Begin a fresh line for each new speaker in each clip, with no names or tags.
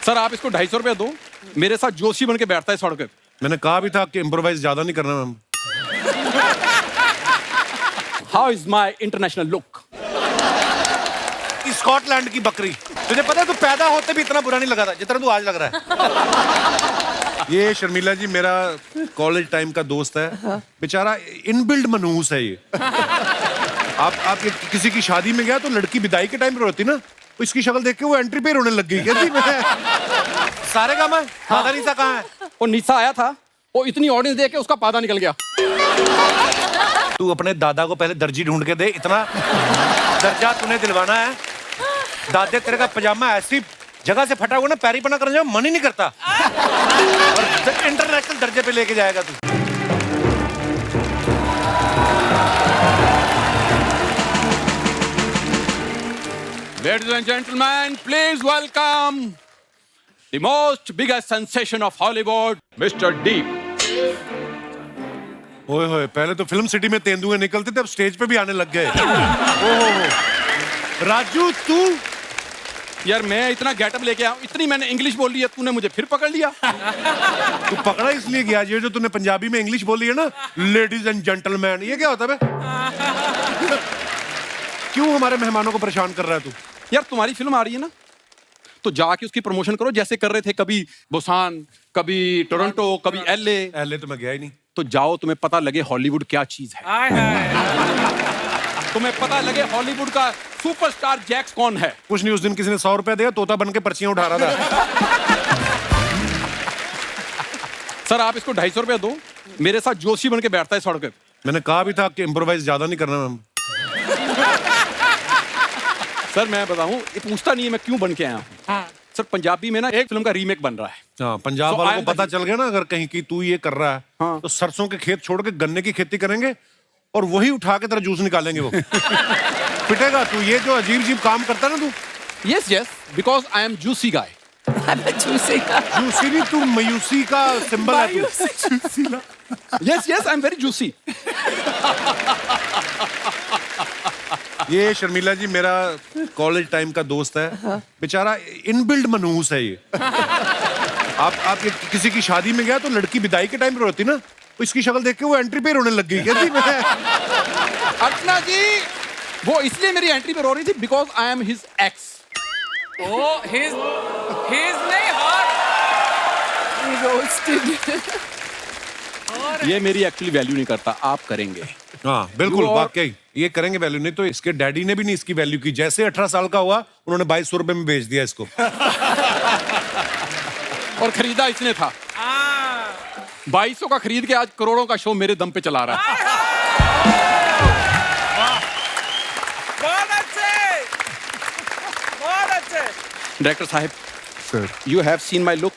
Sir आप इसको 250 रुपया दो, मेरे साथ जोशी बन के बैठता है सड़क पे।
मैंने कहा भी था कि इम्प्रोवाइज ज्यादा नहीं करना ma'am.
How is my international look?
Scotland की बकरी, तुझे पता है तू पैदा होते भी इतना बुरा नहीं लगा था जितना तू आज लग रहा है। ये शर्मिला जी मेरा कॉलेज टाइम का दोस्त है, बेचारा इनबिल्ड मनहूस है ये। आप किसी की शादी में गया तो लड़की विदाई के टाइम पे रोती ना, तो इसकी शक्ल देख के वो एंट्री पे रोने लग गई। कहती मैं सारे काम है, पादा नीसा कहाँ है?
वो नीसा आया था, वो इतनी ऑडियंस देख के उसका पादा निकल गया।
तू अपने दादा को पहले दर्जी ढूंढ के दे, इतना दर्जा तूने दिलवाना है। दादे तेरे का पजामा ऐसी जगह से फटा हुआ ना, पैरी पना करने का मन ही नहीं करता, और इंटरनेशनल दर्जे पे लेके जाएगा तू।
Ladies and gentlemen, please welcome the most biggest sensation of Hollywood, Mr. Deep.
ओए होए, पहले तो फिल्म सिटी में तेंदुए निकलते थे, अब स्टेज पे भी आने लग गए। ओहो, राजू तू?
यार मैं इतना गेटअप लेके आया, इतनी मैंने इंग्लिश बोल ली है, तूने मुझे फिर पकड़ लिया।
तू पकड़ा इसलिए गया, ये जो तूने पंजाबी में इंग्लिश बोली है ना, लेडीज एंड जेंटलमैन, ये क्या होता है बे? क्यों हमारे मेहमानों को परेशान कर रहा है तू?
यार तुम्हारी फिल्म आ रही है ना, तो जाके उसकी प्रमोशन करो, जैसे कर रहे थे कभी बुसान, कभी टोरंटो, कभी LA
तो मैं गया ही नहीं।
तो जाओ, तुम्हें पता लगे हॉलीवुड क्या चीज है। तुम्हें पता लगे हॉलीवुड का सुपरस्टार जैक्स कौन है।
कुछ नहीं, उस दिन किसी ने 100 रुपया दिया, तोता बन के पर्चियां उठा रहा था।
सर आप इसको 250 रुपया दो, मेरे साथ जोशी बन के बैठता है सड़क पे।
मैंने कहा भी था कि इम्प्रोवाइज ज्यादा नहीं करना मैम।
सर मैं बताऊं, ये पूछता नहीं है मैं क्यों बन के आया हूं। सर पंजाबी में ना एक फिल्म का रीमेक बन रहा है।
हाँ, पंजाब वालों को पता चल गया ना अगर कहीं की तू ये कर रहा है,
हाँ।
तो सरसों के खेत छोड़ के गन्ने की खेती करेंगे और वही उठा के तेरा जूस निकालेंगे वो। पिटेगा तू, ये जो अजीब अजीब काम करता है ना तू।
Yes yes, because I am juicy guy.
Juicy नहीं, तू मयूसी का सिंबल है तू।
Yes yes, I am very juicy.
ये शर्मिला जी मेरा कॉलेज टाइम का दोस्त है, बेचारा इनबिल्ड मनहूस है ये। आप किसी की शादी में गया तो लड़की विदाई के टाइम पे रोती ना, तो इसकी शक्ल देख के वो एंट्री पे रोने लग गई। कहती मैं
अर्चना जी, वो इसलिए मेरी एंट्री पे रो रही थी because I am his ex. ये मेरी एक्चुअली वैल्यू नहीं करता, आप करेंगे।
हाँ बिल्कुल, वाकई ये करेंगे वैल्यू, नहीं तो इसके डैडी ने भी नहीं इसकी वैल्यू की। जैसे 18 साल का हुआ उन्होंने 2200 रुपए में बेच दिया इसको।
और खरीदा इसने था। 2200 का खरीद के आज करोड़ों का शो मेरे दम पे चला रहा है।
बहुत अच्छे।
डायरेक्टर साहब,
sir
you have seen my look,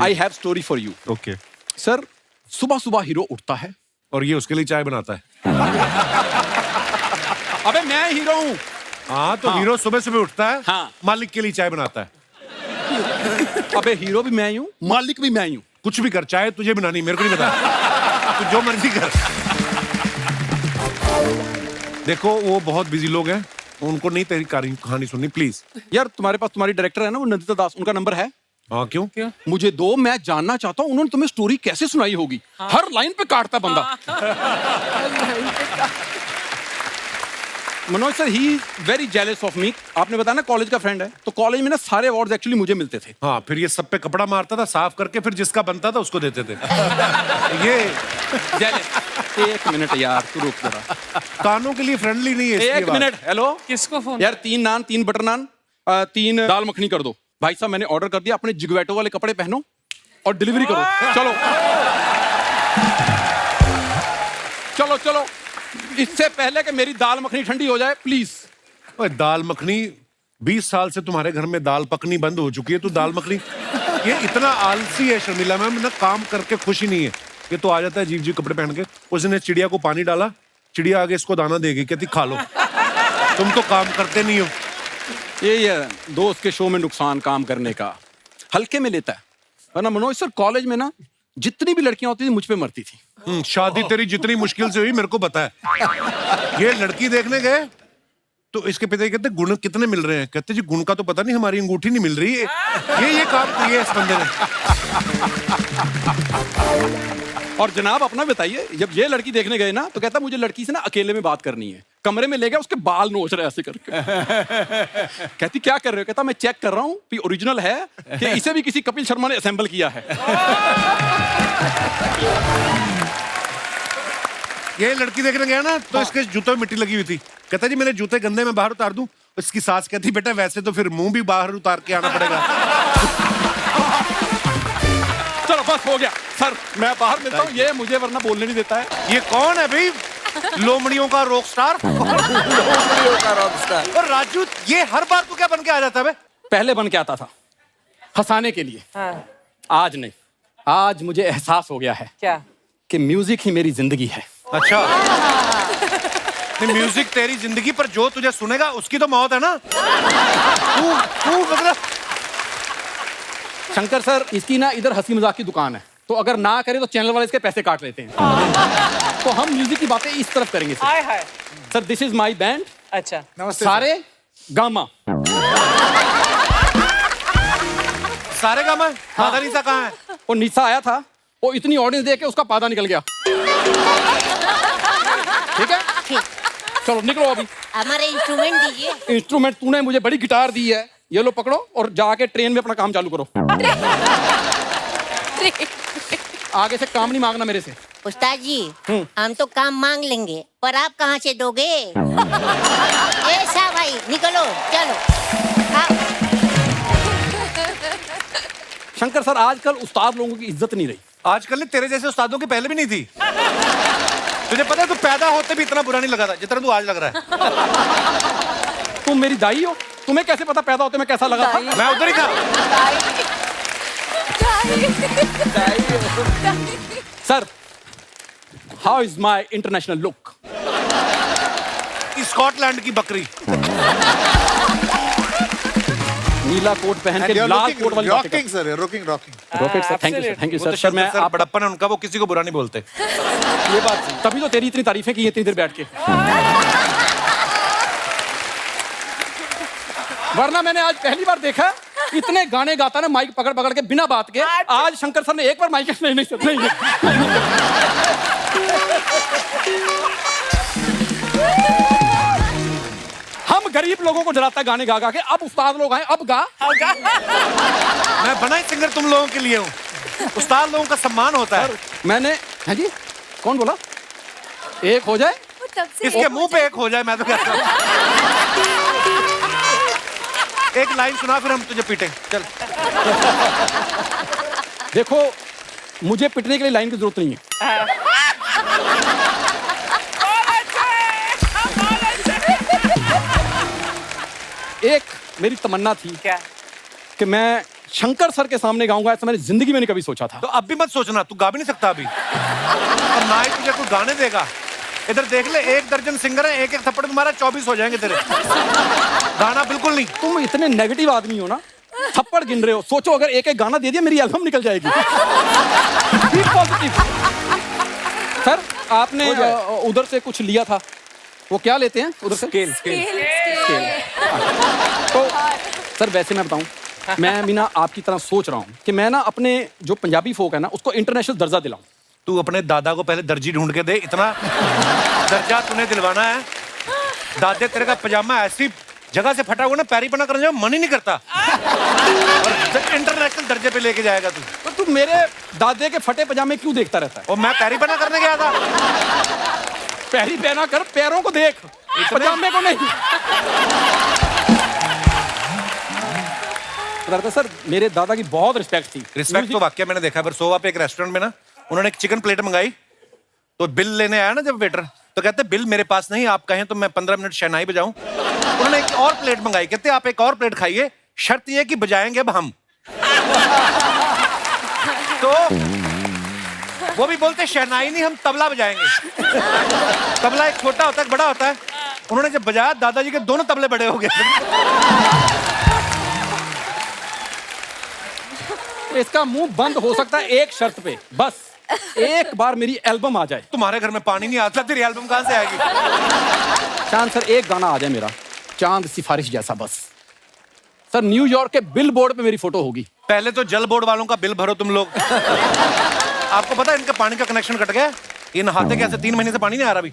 I have story for you.
Okay
sir सुबह सुबह हीरो उठता है
और ये उसके लिए चाय बनाता है।
अबे मैं हीरो हूँ।
हाँ तो हीरो सुबह सुबह उठता है,
हाँ।
मालिक के लिए चाय बनाता है।
अबे हीरो भी मैं ही हूँ, मालिक भी मैं ही हूँ।
कुछ भी कर, चाय तुझे बनानी, मेरे को नहीं पता। तू जो मर्जी कर। देखो वो बहुत बिजी लोग हैं, उनको नहीं तेरी कहानी सुननी प्लीज।
यार तुम्हारे पास तुम्हारी डायरेक्टर है ना, वो नंदिता दास, उनका नंबर है?
हाँ क्यों?
मुझे दो, मैं जानना चाहता हूँ उन्होंने तुम्हें स्टोरी कैसे सुनाई होगी। हर लाइन पे काटता बंदा। Manoj sir, he very jealous of me. आपने बताया ना कॉलेज का फ्रेंड है, तो कॉलेज में ना सारे अवार्ड्स एक्चुअली मुझे मिलते थे।
हाँ, फिर ये सब पे कपड़ा मारता था, साफ करके फिर जिसका बनता था उसको देते थे। ये
जेलस। एक मिनट यार, तू रुक जरा।
कानों के लिए फ्रेंडली नहीं है।
एक मिनट, हेलो
किसको फोन?
यार 3 नान, 3 बटर नान, 3 दाल मखनी कर दो। भाई साहब मैंने ऑर्डर कर दिया, अपने जिगवैटो वाले कपड़े पहनो और डिलीवरी करो। चलो चलो चलो, इससे पहले कि मेरी दाल मखनी ठंडी हो जाए प्लीज।
ओए दाल मखनी, 20 साल से तुम्हारे घर में दाल पकनी बंद हो चुकी है, तू दाल मखनी। ये इतना आलसी है शर्मिला मैम ना, काम करके खुशी नहीं है। ये तो आ जाता है जीव कपड़े पहन के। उसने चिड़िया को पानी डाला, चिड़िया आगे इसको दाना देगी, कहती खा लो। तुम तो काम करते नहीं हो।
यही है दोस्त के शो में नुकसान काम करने का, हल्के में लेता है। वरना मनोज सर कॉलेज में ना जितनी भी लड़कियां होती थी मुझ पे मरती थी।
शादी तेरी जितनी मुश्किल से हुई मेरे को पता है। ये लड़की देखने गए, तो इसके पिता कहते गुण कितने मिल रहे हैं? कहते जी गुण का तो पता नहीं, हमारी अंगूठी नहीं मिल रही है। ये काम किया इस बंदे ने।
और जनाब अपना बताइए, जब ये लड़की देखने गए ना तो कहता मुझे लड़की से ना अकेले में बात करनी है। कमरे में ले गया, उसके बाल नोच रहे ऐसे करके। कहती क्या कर रहे हो? कहता मैं चेक कर रहा हूँ कि ओरिजिनल है कि इसे भी किसी कपिल शर्मा ने असेंबल किया है।
ये लड़की देखने गया ना तो इसके जूते में मिट्टी लगी हुई थी। कहता जी मेरे जूते गंदे में बाहर उतार दूं? इसकी सास कहती बेटा वैसे तो फिर मुंह भी बाहर उतार के आना पड़ेगा।
चलो बस हो गया सर, मैं बाहर मिलता हूँ, ये मुझे वरना बोलने नहीं देता है।
ये कौन है भाई? लोमड़ियों का रॉक स्टार।
लोमड़ियों का रॉक स्टार।
और राजू ये हर बार तू क्या बन के आ जाता है?
पहले बन के आता था हंसाने के लिए, आज नहीं। आज मुझे एहसास हो गया है
क्या?
कि म्यूजिक ही मेरी जिंदगी है।
अच्छा म्यूजिक तेरी जिंदगी, पर जो तुझे सुनेगा उसकी तो मौत है ना। तू मतलब
शंकर सर, इसकी ना इधर हंसी मजाक की दुकान है, तो अगर ना करे तो चैनल वाले इसके पैसे काट लेते हैं। तो हम म्यूजिक की बातें इस तरफ करेंगे sir.
Hi hi.
Sir this is my band,
अच्छा
नमस्ते
सारे गामा।
सारे काम है। मादा नीसा कहाँ है?
वो नीचा आया था, वो इतनी ऑडियंस देख के उसका पादा निकल गया। ठीक है, चलो निकलो अभी।
हमारे इंस्ट्रूमेंट दीजिए।
इंस्ट्रूमेंट तूने मुझे बड़ी गिटार दी है, ये लो पकड़ो और जाके ट्रेन में अपना काम चालू करो। आगे से काम नहीं मांगना मेरे से।
उस्ताद जी हम तो काम मांग लेंगे, पर आप कहाँ से दोगे? ऐसा भाई निकलो चलो। आओ।
शंकर सर, आजकल उस्ताद लोगों की इज्जत नहीं रही।
आजकल ने तेरे जैसे उस्तादों की पहले भी नहीं थी। तुझे पता है तू पैदा होते भी इतना बुरा नहीं लगा था जितना तू आज लग रहा है।
तुम मेरी दाई हो, तुम्हें कैसे पता पैदा होते मैं कैसा लगा था?
मैं उधर ही था।
Sir, how is my international look?
Scotland की बकरी।
नीला कोट पहन के लाल कोट वाली बातें
rocking sir, rocking
rocket sir, thank you sir, thank you
वो तो
सर। मैं
सर बड़प्पन है उनका, वो किसी को बुरा नहीं बोलते।
ये बात तभी तो तेरी इतनी तारीफें की इतनी देर बैठ के। वरना मैंने आज पहली बार देखा इतने गाने गाता ना माइक पकड़ पकड़ के बिना बात के। आज शंकर सर ने एक बार माइक नहीं सर नहीं। हम गरीब लोगों को डराता गाने गा गा के, अब उस्ताद लोग आए, अब गा।
मैं बना ही सिंगर तुम लोगों के लिए हूँ। उस्ताद लोगों का सम्मान होता है।
मैंने, है जी, कौन बोला एक हो जाए?
इसके मुंह पे एक हो जाए, मैं तो कहता हूँ। एक लाइन सुना फिर हम तुझे पीटें। चल।
देखो, मुझे पिटने के लिए लाइन की जरूरत नहीं है। एक मेरी तमन्ना थी
क्या?
कि मैं
शंकर सर के सामने गाऊंगा, ऐसा मैंने जिंदगी में नहीं कभी सोचा था।
तो अब भी मत सोचना, तू गा भी नहीं सकता अभी, और ना ही तुझे कोई गाने देगा। इधर देख ले, 1 दर्जन सिंगर है, एक एक थप्पड़ में मारा 24 हो जाएंगे तेरे। गाना बिल्कुल नहीं।
तुम इतने नेगेटिव आदमी हो ना, थप्पड़ गिन रहे हो। सोचो अगर एक एक गाना दे दिया मेरी एल्बम निकल जाएगी। Be positive। सर आपने उधर से कुछ लिया था, वो क्या लेते हैं उधर से? स्केल। तो सर वैसे मैं बताऊं, मैं भी ना आपकी तरह सोच रहा हूँ कि मैं ना अपने जो पंजाबी फोक है ना उसको इंटरनेशनल दर्जा दिलाऊं।
तू अपने दादा को पहले दर्जी ढूंढ के दे, इतना दर्जा तूने दिलवाना है। दादे तेरे का पजामा ऐसी जगह से फटा हुआ ना, पैरी पना करने का मन ही नहीं करता, और इंटरनेशनल दर्जे पे लेके जाएगा तू।
तो तू मेरे दादे के फटे पजामे क्यों देखता रहता है?
और मैं पैरी पना करने गया था।
पैरी पहना कर, पैरों को देख, पजामे को नहीं। सर मेरे दादा की बहुत रिस्पेक्ट थी।
रिस्पेक्ट तो वाकई मैंने देखा, पर सोवा पे एक रेस्टोरेंट में ना उन्होंने एक चिकन प्लेट मंगाई, तो बिल लेने आया ना जब वेटर, तो कहते बिल मेरे पास नहीं, आप कहें तो मैं 15 मिनट शहनाई बजाऊं। उन्होंने एक और प्लेट मंगाई, कहते आप एक और प्लेट खाइए, शर्त ये कि बजाएंगे अब हम। तो वो भी बोलते शहनाई नहीं, हम तबला बजाएंगे। तबला एक छोटा होता है, बड़ा होता है। उन्होंने जब बजाया, दादाजी के दोनों तबले बड़े हो गए।
इसका मुंह बंद हो सकता है एक शर्त पे, बस एक बार मेरी एल्बम आ जाए।
तुम्हारे घर में पानी नहीं आता, तेरी एल्बम कहां से आएगी?
शान सर एक गाना आ जाए मेरा, चांद सिफारिश जैसा बस। सर न्यूयॉर्क के बिल बोर्ड पे मेरी फोटो होगी।
पहले तो जल बोर्ड वालों का बिल भरो तुम लोग। आपको पता है इनका पानी का कनेक्शन कट गया। ये नहाते कैसे, 3 महीने से पानी नहीं आ रहा अभी।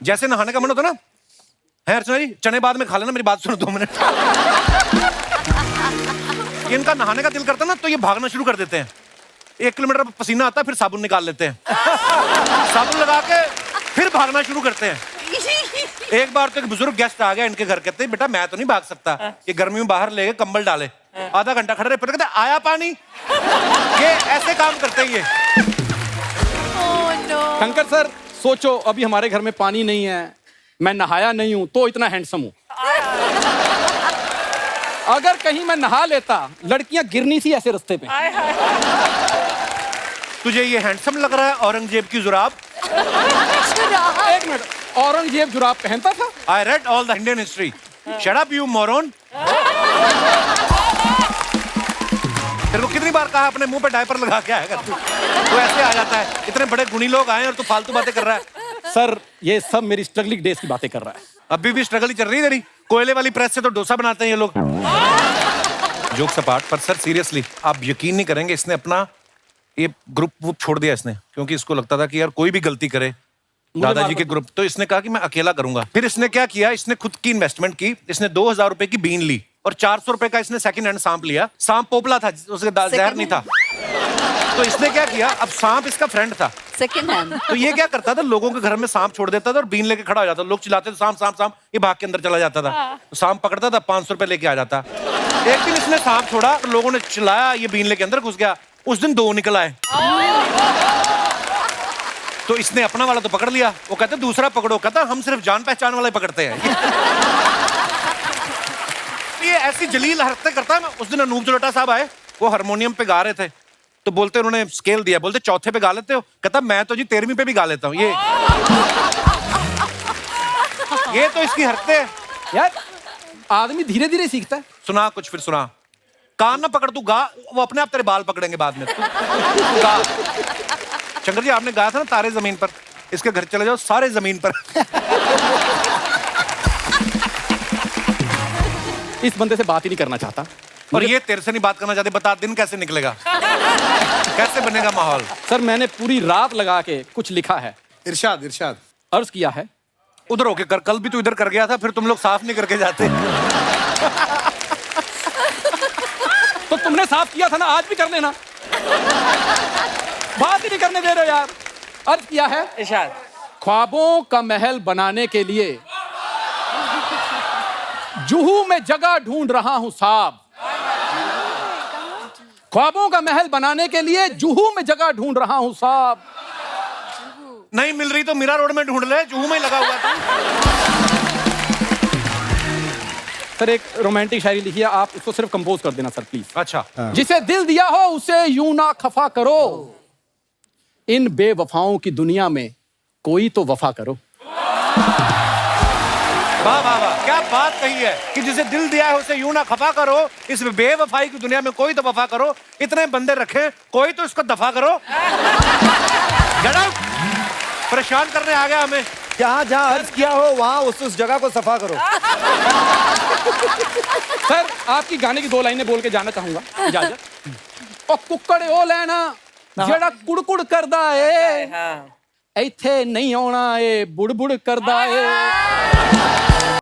जैसे नहाने का मन होता ना, है अर्चना जी, चने बाद में खा लेना, मेरी बात सुनो 2 मिनट। इनका नहाने का दिल करता ना तो ये भागना शुरू कर देते हैं। 1 किलोमीटर पसीना आता है, फिर साबुन निकाल लेते हैं। साबुन लगा के फिर भागना शुरू करते हैं। एक बार तो एक बुजुर्ग गेस्ट आ गया इनके घर, कहते हैं बेटा मैं तो नहीं भाग सकता, ये गर्मी में बाहर ले गए, कंबल डाले, आधा घंटा खड़े रहे, फिर कहते आया पानी। ये ऐसे काम करते हैं ये।
शंकर सर सोचो, अभी हमारे घर में पानी नहीं है, मैं नहाया नहीं हूं तो इतना हैंडसम हूं। अगर कहीं मैं नहा लेता, लड़कियां गिरनी सी ऐसे रास्ते पे।
तुझे ये हैंडसम लग रहा है औरंगजेब की जुराब?
एक मिनट, औरंगजेब जुराब पहनता था?
I read all the Indian history. Shut up, you moron. तेरे को कितनी बार कहा अपने मुंह पे डायपर लगा के आया कर तू। तो ऐसे आ जाता है, इतने बड़े गुणी लोग आए और तू फालतू बातें कर रहा है।
सर ये सब मेरी स्ट्रगलिंग डेज की बातें कर रहा है।
अभी भी स्ट्रगल ही चल रही है तेरी। कोयले वाली प्रेस से तो डोसा बनाते हैं ये लोग। जोक्स अपार्ट, पर सर सीरियसली आप यकीन नहीं करेंगे, इसने अपना ये ग्रुप छोड़ दिया इसने, क्योंकि इसको लगता था कि यार कोई भी गलती करे दादाजी के ग्रुप, तो इसने कहा कि मैं अकेला करूंगा। फिर इसने क्या किया, इसने खुद की इन्वेस्टमेंट की, इसने 2000 रुपए की बीन ली और 400 रुपए का इसने सेकंड हैंड सांप लिया। सांप पोपला था, उसके जहर नहीं था। तो इसने क्या किया, अब सांप इसका फ्रेंड था
सेकंड हैंड।
तो ये क्या करता था, लोगों के घर में सांप छोड़ देता था और बीन लेके खड़ा हो जाता। लोग चिल्लाते थे सांप सांप सांप, ये भाग के अंदर चला जाता था। तो सांप पकड़ता था, 500 रुपए लेके आ जाता। एक दिन इसने सांप छोड़ा और लोगों ने चिल्लाया, ये बीन लेके अंदर घुस गया। उस दिन 2 निकल आए। तो इसने अपना वाला तो पकड़ लिया, वो कहते दूसरा पकड़ो, कहता हम सिर्फ जान पहचान वाले पकड़ते हैं। ये ऐसी जलील हरकतें करता है। उस दिन अनूप जलोटा साहब आए, वो हारमोनियम पे गा रहे थे, तो बोलते उन्होंने स्केल दिया, बोलते चौथे पे गा लेते हो? कहता मैं तो जी 13वीं पे भी गा लेता हूँ। ये तो इसकी हरकतें हैं
यार। आदमी धीरे धीरे सीखता है।
सुना कुछ, फिर सुना। कान ना पकड़, तू गा, वो अपने आप तेरे बाल पकड़ेंगे बाद में। तू गा। शंकर जी आपने गाया था ना तारे जमीन पर, इसके घर चले जाओ सारे जमीन पर।
इस बंदे से बात ही नहीं करना चाहता।
और ये तेरे से नहीं बात करना चाहते। बता दिन कैसे निकलेगा, कैसे बनेगा माहौल?
सर मैंने पूरी रात लगा के कुछ लिखा है।
इरशाद इरशाद।
अर्ज किया है।
उधर होके कर, कल भी तू इधर कर गया था, फिर तुम लोग साफ नहीं करके जाते।
तो तुमने साफ किया था ना, आज भी कर लेना। बात ही नहीं करने दे रहे हो यार। अर्ज किया है।
इरशाद।
ख्वाबों का महल बनाने के लिए जुहू में जगह ढूंढ रहा हूं साहब। ख्वाबों का महल बनाने के लिए जुहू में जगह ढूंढ रहा हूं साहब।
नहीं मिल रही तो मीरा रोड में ढूंढ ले, जुहू में ही लगा हुआ था।
सर एक रोमांटिक शायरी लिखी है, आप उसको सिर्फ कंपोज कर देना सर प्लीज।
अच्छा।
जिसे दिल दिया हो उसे यूं ना खफा करो, इन बेवफाओं की दुनिया में कोई तो वफा करो।
वाह वाह वाह, क्या बात कही है कि जिसे दिल दिया है उसे यूं ना खफा करो, इस बेवफाई की दुनिया में कोई तो वफा करो। इतने बंदे रखे, कोई तो इसको दफा करो। परेशान करने आ गया हमें।
जहाँ जहाँ अर्ज किया हो वहाँ उस जगह को सफा करो।
सर आपकी गाने की 2 लाइनें बोल के जाना चाहूंगा, इजाजत? ओ कुक्कड़ ओ लेना जेड़ा कुड़कुड़ करदा ए, इत्थे नहीं आना ए बुड़ बुड़ करदा ए।